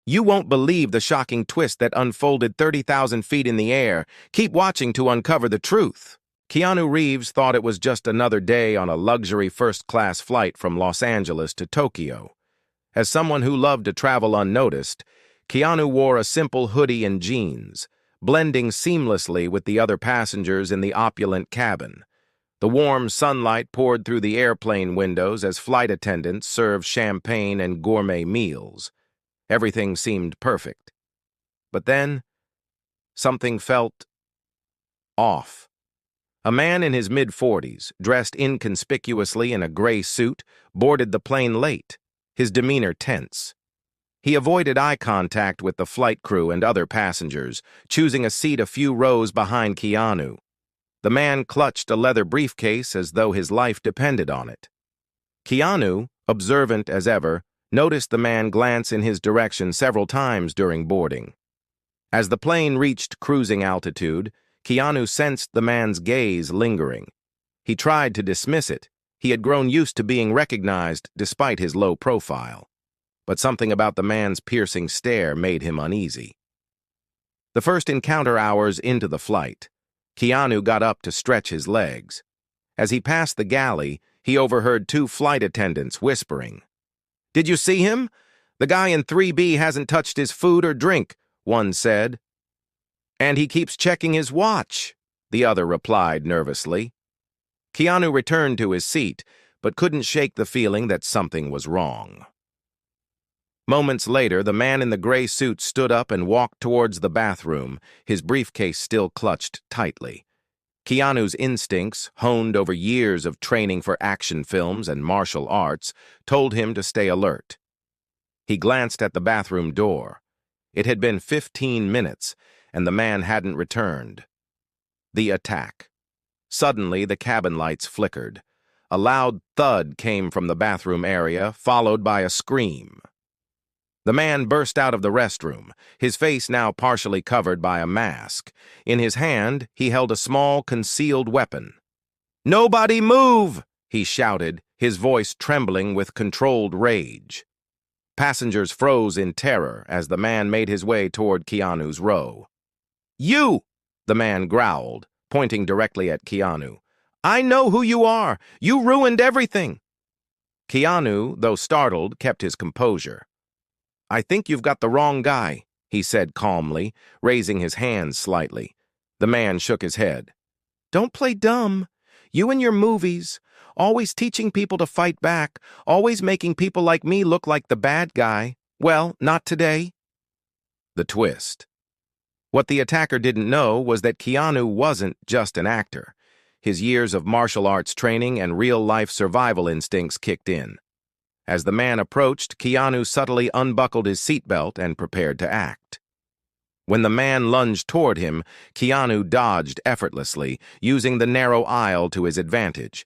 You won't believe the shocking twist that unfolded 30,000 feet in the air. Keep watching to uncover the truth. Keanu Reeves thought it was just another day on a luxury first-class flight from Los Angeles to Tokyo. As someone who loved to travel unnoticed, Keanu wore a simple hoodie and jeans, blending seamlessly with the other passengers in the opulent cabin. The warm sunlight poured through the airplane windows as flight attendants served champagne and gourmet meals. Everything seemed perfect. But then, something felt off. A man in his mid-40s, dressed inconspicuously in a gray suit, boarded the plane late, his demeanor tense. He avoided eye contact with the flight crew and other passengers, choosing a seat a few rows behind Keanu. The man clutched a leather briefcase as though his life depended on it. Keanu, observant as ever, noticed the man glance in his direction several times during boarding. As the plane reached cruising altitude, Keanu sensed the man's gaze lingering. He tried to dismiss it. He had grown used to being recognized despite his low profile. But something about the man's piercing stare made him uneasy. The first encounter hours into the flight, Keanu got up to stretch his legs. As he passed the galley, he overheard two flight attendants whispering. "Did you see him? The guy in 3B hasn't touched his food or drink," one said. "And he keeps checking his watch," the other replied nervously. Keanu returned to his seat, but couldn't shake the feeling that something was wrong. Moments later, the man in the gray suit stood up and walked towards the bathroom, his briefcase still clutched tightly. Keanu's instincts, honed over years of training for action films and martial arts, told him to stay alert. He glanced at the bathroom door. It had been 15 minutes, and the man hadn't returned. The attack. Suddenly, the cabin lights flickered. A loud thud came from the bathroom area, followed by a scream. The man burst out of the restroom, his face now partially covered by a mask. In his hand, he held a small, concealed weapon. "Nobody move!" he shouted, his voice trembling with controlled rage. Passengers froze in terror as the man made his way toward Keanu's row. "You!" the man growled, pointing directly at Keanu. "I know who you are! You ruined everything!" Keanu, though startled, kept his composure. "I think you've got the wrong guy," he said calmly, raising his hands slightly. The man shook his head. "Don't play dumb. You and your movies, always teaching people to fight back, always making people like me look like the bad guy. Well, not today." The twist. What the attacker didn't know was that Keanu wasn't just an actor. His years of martial arts training and real-life survival instincts kicked in. As the man approached, Keanu subtly unbuckled his seatbelt and prepared to act. When the man lunged toward him, Keanu dodged effortlessly, using the narrow aisle to his advantage.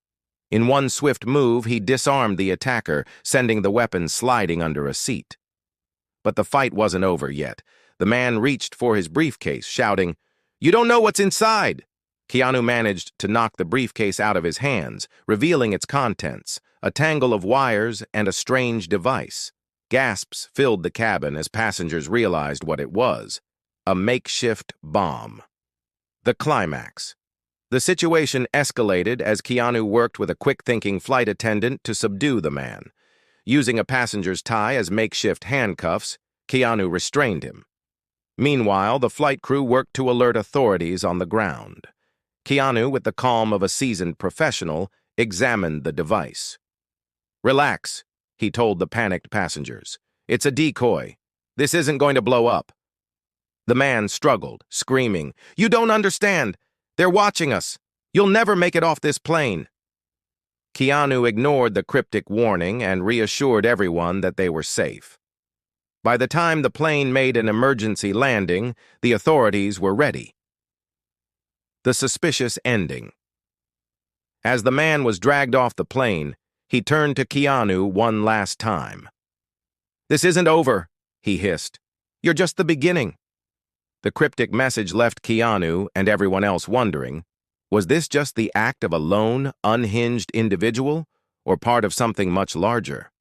In one swift move, he disarmed the attacker, sending the weapon sliding under a seat. But the fight wasn't over yet. The man reached for his briefcase, shouting, "You don't know what's inside!" Keanu managed to knock the briefcase out of his hands, revealing its contents, a tangle of wires and a strange device. Gasps filled the cabin as passengers realized what it was: a makeshift bomb. The climax. The situation escalated as Keanu worked with a quick-thinking flight attendant to subdue the man. Using a passenger's tie as makeshift handcuffs, Keanu restrained him. Meanwhile, the flight crew worked to alert authorities on the ground. Keanu, with the calm of a seasoned professional, examined the device. "Relax," he told the panicked passengers. "It's a decoy. This isn't going to blow up." The man struggled, screaming, "You don't understand! They're watching us! You'll never make it off this plane!" Keanu ignored the cryptic warning and reassured everyone that they were safe. By the time the plane made an emergency landing, the authorities were ready. The suspicious ending. As the man was dragged off the plane, he turned to Keanu one last time. "This isn't over," he hissed. "You're just the beginning." The cryptic message left Keanu and everyone else wondering, was this just the act of a lone, unhinged individual, or part of something much larger?